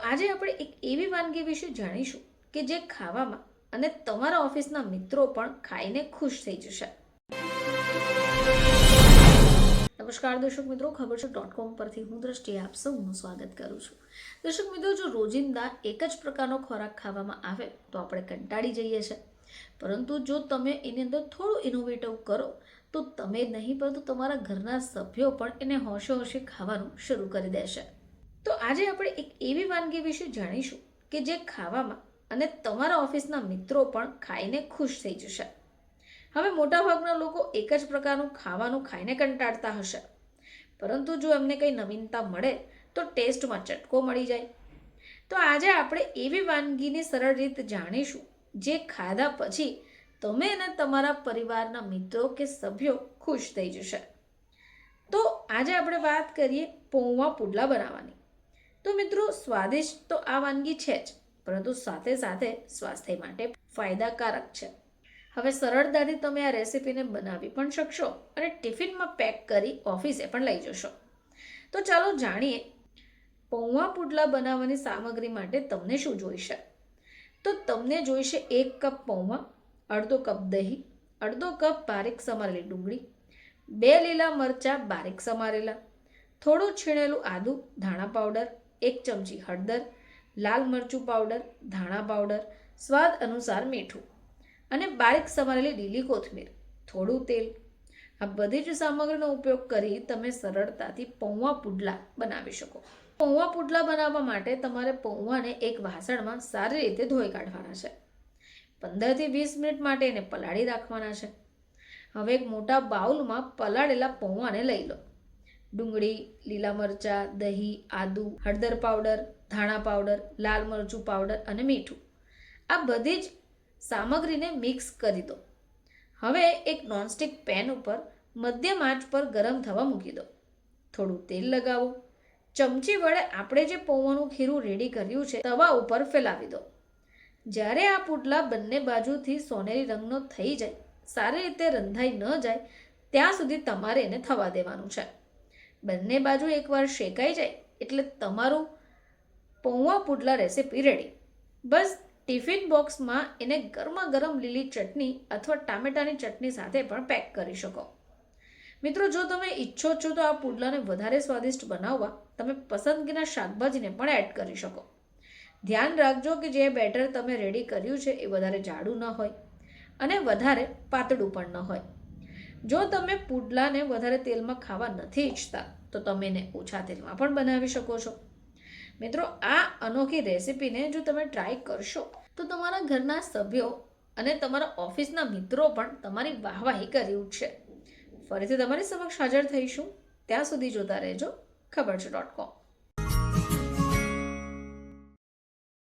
આજે આપણે એક એવી વાનગી વિશે જાણીશું કે જે ખાવામાં અને તમારા ઓફિસના મિત્રો પણ ખાઈને ખુશ થઈ જશે. નમસ્કાર દર્શક મિત્રો, ખબર છે .com પરથી હું દ્રષ્ટિ આપ સૌનું સ્વાગત કરું છું. દર્શક મિત્રો, જો રોજિંદા એક જ પ્રકારનો ખોરાક ખાવામાં આવે તો આપણે કંટાળી જઈએ છીએ, પરંતુ જો તમે એની અંદર થોડું ઇનોવેટિવ કરો તો તમે જ નહીં પરંતુ તમારા ઘરના સભ્યો પણ એને હોશે હોશે ખાવાનું શરૂ કરી દેશે. તો આજે આપણે એક એવી વાનગી વિશે જાણીશું કે જે ખાવામાં અને તમારા ઓફિસના મિત્રો પણ ખાઈને ખુશ થઈ જશે. હવે મોટાભાગના લોકો એક જ પ્રકારનું ખાવાનું ખાઈને કંટાળતા હશે, પરંતુ જો એમને કંઈ નવીનતા મળે તો ટેસ્ટમાં ચટકો મળી જાય. તો આજે આપણે એવી વાનગીની સરળ રીત જાણીશું જે ખાધા પછી તમે અને તમારા પરિવારના મિત્રો કે સભ્યો ખુશ થઈ જશે. તો આજે આપણે વાત કરીએ પૌવા પુડલા બનાવવાની. તો મિત્રો, સ્વાદિષ્ટ તો આ વાનગી છે જ, પરંતુ સાથે સાથે સ્વાસ્થ્ય માટે ફાયદાકારક છે. હવે સરળતાથી તમે આ રેસીપીને બનાવી પણ શકશો અને ટિફિનમાં પેક કરી ઓફિસે પણ લઈ જશો. તો ચાલો જાણીએ પૌવા પુડલા બનાવવાની સામગ્રી માટે તમને શું જોઈશે. તો તમને જોઈશે 1 કપ પૌવા, અડધો કપ દહીં, અડધો કપ બારીક સમારેલી ડુંગળી, 2 લીલા મરચાં બારીક સમારેલા, થોડું છીણેલું આદું, ધાણા પાવડર, 1 ચમચી હળદર, લાલ મરચું પાવડર, ધાણા પાવડર, સ્વાદ અનુસાર મીઠું અને બારીક સમારેલી લીલી કોથમીર, થોડું તેલ. આ બધી જ સામગ્રીનો ઉપયોગ કરી તમે સરળતાથી પૌવા પુડલા બનાવી શકો. પૌવા પુડલા બનાવવા માટે તમારે પૌવાને એક વાસણમાં સારી રીતે ધોઈ કાઢવાના છે. 15 થી 20 મિનિટ માટે એને પલાળી રાખવાના છે. હવે એક મોટા બાઉલમાં પલાળેલા પૌવાને લઈ લો. ડુંગળી, લીલા મરચાં, દહીં, આદુ, હળદર પાવડર, ધાણા પાવડર, લાલ મરચું પાવડર અને મીઠું, આ બધી જ સામગ્રીને મિક્સ કરી દો. હવે એક નોનસ્ટિક પેન ઉપર મધ્યમ આંચ પર ગરમ થવા મૂકી દો. થોડું તેલ લગાવો. ચમચી વડે આપણે જે પૌવાનું ખીરું રેડી કર્યું છે તવા ઉપર ફેલાવી દો. જ્યારે આ પુડલા બંને બાજુથી સોનેરી રંગનો થઈ જાય, સારી રીતે રંધાઈ ન જાય ત્યાં સુધી તમારે એને થવા દેવાનું છે. બંને બાજુ એકવાર શેકાઈ જાય એટલે તમારું પૌવા પુડલા રેસીપી રેડી. બસ ટિફિન બોક્સમાં એને ગરમા ગરમ લીલી ચટણી અથવા ટામેટાની ચટણી સાથે પણ પેક કરી શકો. મિત્રો, જો તમે ઈચ્છો છો તો આ પુડલાને વધારે સ્વાદિષ્ટ બનાવવા તમે પસંદગીના શાકભાજીને પણ એડ કરી શકો. ધ્યાન રાખજો કે જે બેટર તમે રેડી કર્યું છે એ વધારે જાડું ન હોય અને વધારે પાતળું પણ ન હોય. જો તમે પુડલાને વધારે તેલમાં ખાવા નથી ઈચ્છતા તો તમે એને ઓછા તેલમાં પણ બનાવી શકો છો. મિત્રો, આ અનોખી રેસીપીને જો તમે ટ્રાય કરશો તો તમારા ઘરના સભ્યો અને તમારા ઓફિસના મિત્રો પણ તમારી વાહવાહી કરી ઉઠશે. ફરીથી તમારી સમક્ષ હાજર થઈશું. ત્યાં સુધી જોતા રહેજો ખબર છે .com.